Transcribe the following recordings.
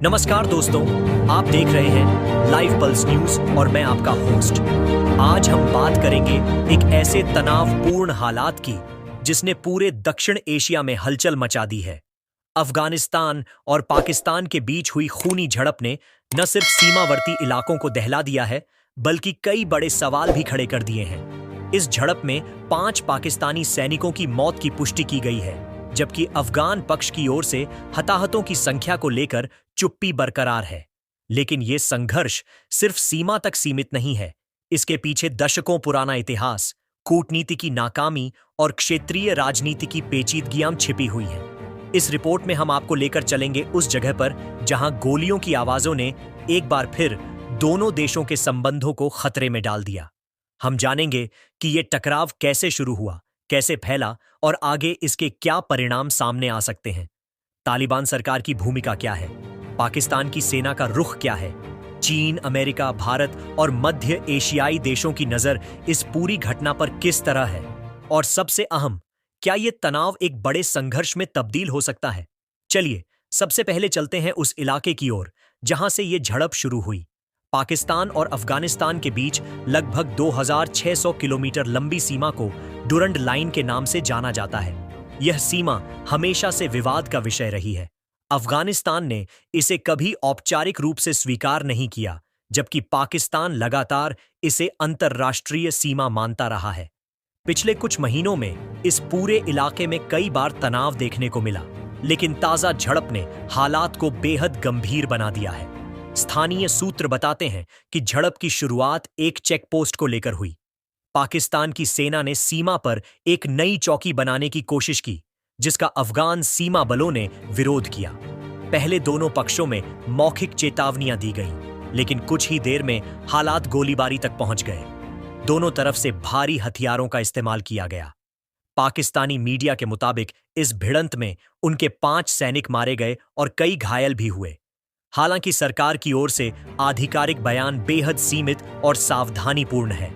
नमस्कार दोस्तों, आप देख रहे हैं लाइव पल्स न्यूज और मैं आपका होस्ट। आज हम बात करेंगे एक ऐसे तनावपूर्ण हालात की जिसने पूरे दक्षिण एशिया में हलचल मचा दी है। अफगानिस्तान और पाकिस्तान के बीच हुई खूनी झड़प ने न सिर्फ सीमावर्ती इलाकों को दहला दिया है, बल्कि कई बड़े सवाल भी खड़े कर दिए हैं। इस झड़प में 5 पाकिस्तानी सैनिकों की मौत की पुष्टि की गई है, जबकि अफगान पक्ष की ओर से हताहतों की संख्या को लेकर चुप्पी बरकरार है। लेकिन यह संघर्ष सिर्फ सीमा तक सीमित नहीं है। इसके पीछे दशकों पुराना इतिहास, कूटनीति की नाकामी और क्षेत्रीय राजनीति की पेचीदगियां छिपी हुई हैं। इस रिपोर्ट में हम आपको लेकर चलेंगे उस जगह पर जहां गोलियों की आवाजों ने एक बार फिर दोनों देशों के संबंधों को खतरे में डाल दिया। हम जानेंगे कि यह टकराव कैसे शुरू हुआ, कैसे फैला और आगे इसके क्या परिणाम सामने आ सकते हैं। तालिबान सरकार की भूमिका क्या है, पाकिस्तान की सेना का रुख क्या है, चीन, अमेरिका, भारत और मध्य एशियाई देशों की नजर इस पूरी घटना पर किस तरह है, और सबसे अहम, क्या यह तनाव एक बड़े संघर्ष में तब्दील हो सकता है। चलिए सबसे पहले चलते हैं उस इलाके की ओर जहां से यह झड़प शुरू हुई। पाकिस्तान और अफगानिस्तान के बीच लगभग 2600 किलोमीटर लंबी सीमा को डुरंड लाइन के नाम से जाना जाता है। यह सीमा हमेशा से विवाद का विषय रही है। अफगानिस्तान ने इसे कभी औपचारिक रूप से स्वीकार नहीं किया, जबकि पाकिस्तान लगातार इसे अंतर्राष्ट्रीय सीमा मानता रहा है। पिछले कुछ महीनों में इस पूरे इलाके में कई बार तनाव देखने को मिला, लेकिन ताजा झड़प ने हालात को बेहद गंभीर बना दिया है। स्थानीय सूत्र बताते हैं कि झड़प की शुरुआत एक चेकपोस्ट को लेकर हुई। पाकिस्तान की सेना ने सीमा पर एक नई चौकी बनाने की कोशिश की, जिसका अफगान सीमा बलों ने विरोध किया। पहले दोनों पक्षों में मौखिक चेतावनियां दी गईं, लेकिन कुछ ही देर में हालात गोलीबारी तक पहुंच गए। दोनों तरफ से भारी हथियारों का इस्तेमाल किया गया। पाकिस्तानी मीडिया के मुताबिक इस भिड़ंत में उनके 5 सैनिक मारे गए और कई घायल भी हुए। हालांकि सरकार की ओर से आधिकारिक बयान बेहद सीमित और सावधानीपूर्ण है।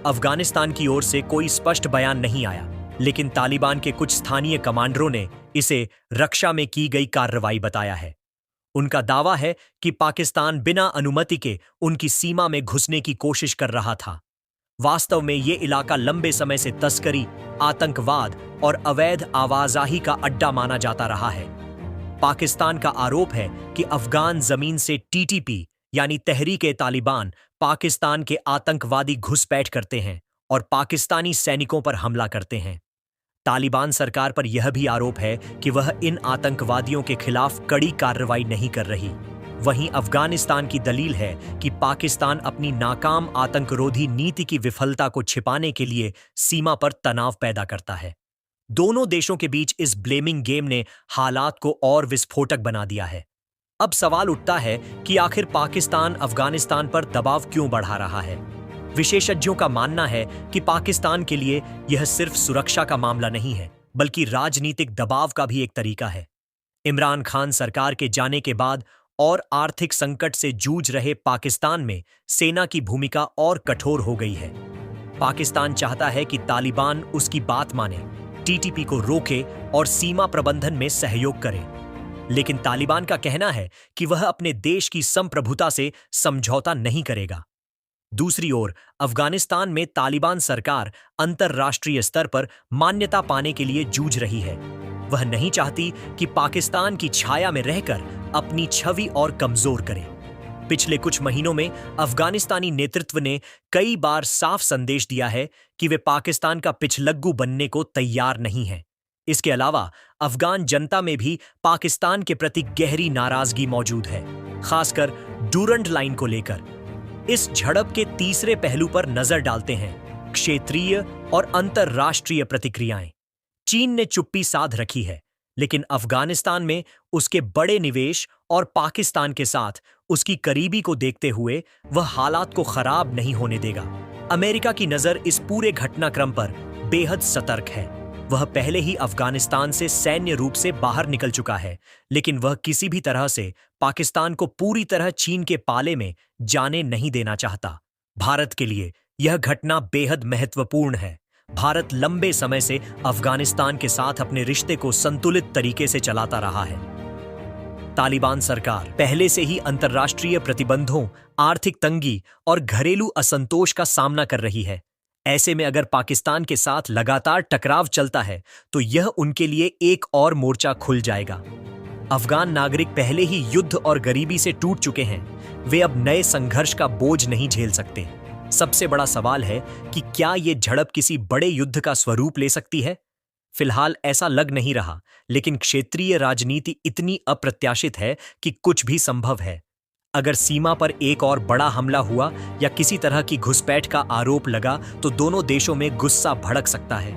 अफगानिस्तान की ओर से कोई स्पष्ट बयान नहीं आया, लेकिन तालिबान के कुछ स्थानीय कमांडरों ने इसे रक्षा में की गई कार्रवाई बताया है। उनका दावा है कि पाकिस्तान बिना अनुमति के उनकी सीमा में घुसने की कोशिश कर रहा था। वास्तव में ये इलाका लंबे समय से तस्करी, आतंकवाद और अवैध आवाजाही का अड्डा माना जाता रहा है। पाकिस्तान का आरोप है कि अफगान जमीन से टीटीपी यानी तहरीक-ए-तालिबान पाकिस्तान के आतंकवादी घुसपैठ करते हैं और पाकिस्तानी सैनिकों पर हमला करते हैं। तालिबान सरकार पर यह भी आरोप है कि वह इन आतंकवादियों के खिलाफ कड़ी कार्रवाई नहीं कर रही। वहीं अफगानिस्तान की दलील है कि पाकिस्तान अपनी नाकाम आतंकरोधी नीति की विफलता को छिपाने के लिए सीमा पर तनाव पैदा करता है। दोनों देशों के बीच इस ब्लेमिंग गेम ने हालात को और विस्फोटक बना दिया है। अब सवाल उठता है कि आखिर पाकिस्तान अफगानिस्तान पर दबाव क्यों बढ़ा रहा है। विशेषज्ञों का मानना है कि पाकिस्तान के लिए यह सिर्फ सुरक्षा का मामला नहीं है, बल्कि राजनीतिक दबाव का भी एक तरीका है। इमरान खान सरकार के जाने के बाद और आर्थिक संकट से जूझ रहे पाकिस्तान में सेना की भूमिका और कठोर हो गई है। पाकिस्तान चाहता है कि तालिबान उसकी बात माने, टीटीपी को रोके और सीमा प्रबंधन में सहयोग करे। लेकिन तालिबान का कहना है कि वह अपने देश की संप्रभुता से समझौता नहीं करेगा। दूसरी ओर अफगानिस्तान में तालिबान सरकार अंतर्राष्ट्रीय स्तर पर मान्यता पाने के लिए जूझ रही है। वह नहीं चाहती कि पाकिस्तान की छाया में रहकर अपनी छवि और कमजोर करे। पिछले कुछ महीनों में अफगानिस्तानी नेतृत्व ने कई बार साफ संदेश दिया है कि वे पाकिस्तान का पिछलग्गू बनने को तैयार नहीं हैं। इसके अलावा अफगान जनता में भी पाकिस्तान के प्रति गहरी नाराजगी मौजूद है, खासकर डुरंड लाइन को लेकर। इस झड़प के तीसरे पहलू पर नजर डालते हैं, क्षेत्रीय और अंतर्राष्ट्रीय प्रतिक्रियाएं। चीन ने चुप्पी साध रखी है, लेकिन अफगानिस्तान में उसके बड़े निवेश और पाकिस्तान के साथ उसकी करीबी को देखते हुए वह हालात को खराब नहीं होने देगा। अमेरिका की नजर इस पूरे घटनाक्रम पर बेहद सतर्क है। वह पहले ही अफगानिस्तान से सैन्य रूप से बाहर निकल चुका है, लेकिन वह किसी भी तरह से पाकिस्तान को पूरी तरह चीन के पाले में जाने नहीं देना चाहता। भारत के लिए यह घटना बेहद महत्वपूर्ण है। भारत लंबे समय से अफगानिस्तान के साथ अपने रिश्ते को संतुलित तरीके से चलाता रहा है। तालिबान सरकार पहले से ही अंतर्राष्ट्रीय प्रतिबंधों, आर्थिक तंगी और घरेलू असंतोष का सामना कर रही है। ऐसे में अगर पाकिस्तान के साथ लगातार टकराव चलता है तो यह उनके लिए एक और मोर्चा खुल जाएगा। अफगान नागरिक पहले ही युद्ध और गरीबी से टूट चुके हैं। वे अब नए संघर्ष का बोझ नहीं झेल सकते। सबसे बड़ा सवाल है कि क्या ये झड़प किसी बड़े युद्ध का स्वरूप ले सकती है? फिलहाल ऐसा लग नहीं रहा, लेकिन क्षेत्रीय राजनीति इतनी अप्रत्याशित है कि कुछ भी संभव है। अगर सीमा पर एक और बड़ा हमला हुआ या किसी तरह की घुसपैठ का आरोप लगा तो दोनों देशों में गुस्सा भड़क सकता है।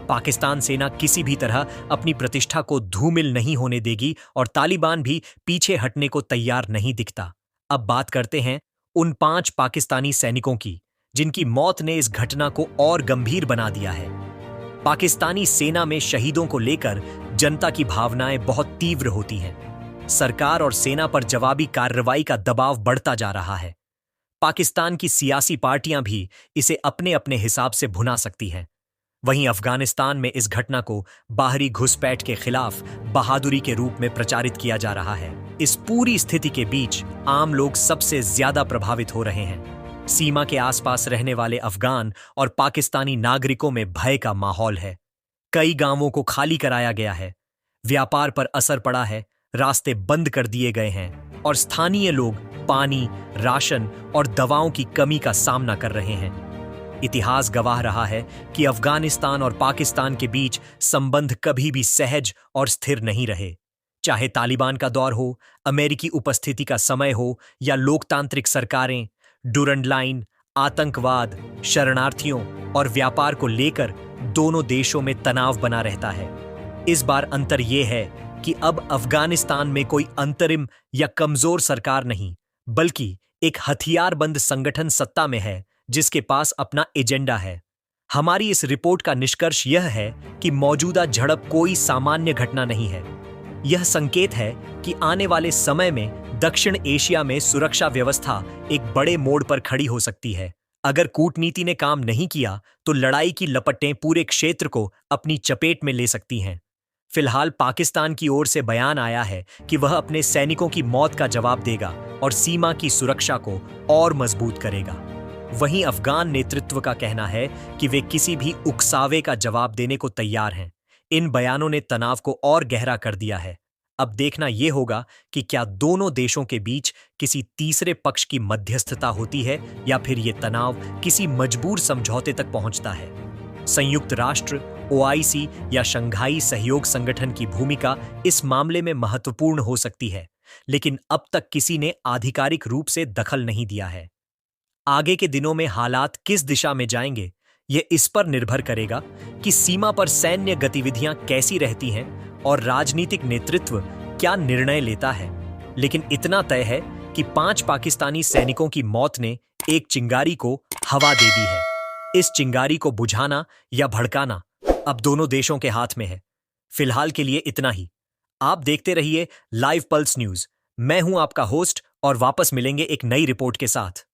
पाकिस्तान सेना किसी भी तरह अपनी प्रतिष्ठा को धूमिल नहीं होने देगी और तालिबान भी पीछे हटने को तैयार नहीं दिखता। अब बात करते हैं उन 5 पाकिस्तानी सैनिकों की जिनकी मौत ने इस घटना को और गंभीर बना दिया है। पाकिस्तानी सेना में शहीदों को लेकर जनता की भावनाएं बहुत तीव्र होती हैं। सरकार और सेना पर जवाबी कार्रवाई का दबाव बढ़ता जा रहा है। पाकिस्तान की सियासी पार्टियां भी इसे अपने अपने हिसाब से भुना सकती हैं। वहीं अफगानिस्तान में इस घटना को बाहरी घुसपैठ के खिलाफ बहादुरी के रूप में प्रचारित किया जा रहा है। इस पूरी स्थिति के बीच आम लोग सबसे ज्यादा प्रभावित हो रहे हैं। सीमा के आसपास रहने वाले अफगान और पाकिस्तानी नागरिकों में भय का माहौल है। कई गांवों को खाली कराया गया है, व्यापार पर असर पड़ा है, रास्ते बंद कर दिए गए हैं और स्थानीय लोग पानी, राशन और दवाओं की कमी का सामना कर रहे हैं। इतिहास गवाह रहा है कि अफगानिस्तान और पाकिस्तान के बीच संबंध कभी भी सहज और स्थिर नहीं रहे। चाहे तालिबान का दौर हो, अमेरिकी उपस्थिति का समय हो या लोकतांत्रिक सरकारें, डुरंड लाइन, आतंकवाद, शरणार्थियों और व्यापार को लेकर दोनों देशों में तनाव बना रहता है। इस बार अंतर यह है कि अब अफगानिस्तान में कोई अंतरिम या कमजोर सरकार नहीं, बल्कि एक हथियारबंद संगठन सत्ता में है जिसके पास अपना एजेंडा है। हमारी इस रिपोर्ट का निष्कर्ष यह है कि मौजूदा झड़प कोई सामान्य घटना नहीं है। यह संकेत है कि आने वाले समय में दक्षिण एशिया में सुरक्षा व्यवस्था एक बड़े मोड़ पर खड़ी हो सकती है। अगर कूटनीति ने काम नहीं किया तो लड़ाई की लपटें पूरे क्षेत्र को अपनी चपेट में ले सकती हैं। फिलहाल पाकिस्तान की ओर से बयान आया है कि वह अपने सैनिकों की मौत का जवाब देगा और सीमा की सुरक्षा को और मजबूत करेगा। वहीं अफगान नेतृत्व का कहना है कि वे किसी भी उकसावे का जवाब देने को तैयार हैं। इन बयानों ने तनाव को और गहरा कर दिया है। अब देखना यह होगा कि क्या दोनों देशों के बीच किसी तीसरे पक्ष की मध्यस्थता होती है या फिर यह तनाव किसी मजबूर समझौते तक पहुंचता है। संयुक्त राष्ट्र, ओआईसी या शंघाई सहयोग संगठन की भूमिका इस मामले में महत्वपूर्ण हो सकती है, लेकिन अब तक किसी ने आधिकारिक रूप से दखल नहीं दिया है। आगे के दिनों में हालात किस दिशा में जाएंगे, यह इस पर निर्भर करेगा कि सीमा पर सैन्य गतिविधियां कैसी रहती हैं और राजनीतिक नेतृत्व क्या निर्णय लेता है। लेकिन इतना तय है कि 5 पाकिस्तानी सैनिकों की मौत ने एक चिंगारी को हवा दे दी है। इस चिंगारी को बुझाना या भड़काना अब दोनों देशों के हाथ में है। फिलहाल के लिए इतना ही। आप देखते रहिए लाइव पल्स न्यूज। मैं हूं आपका होस्ट और वापस मिलेंगे एक नई रिपोर्ट के साथ।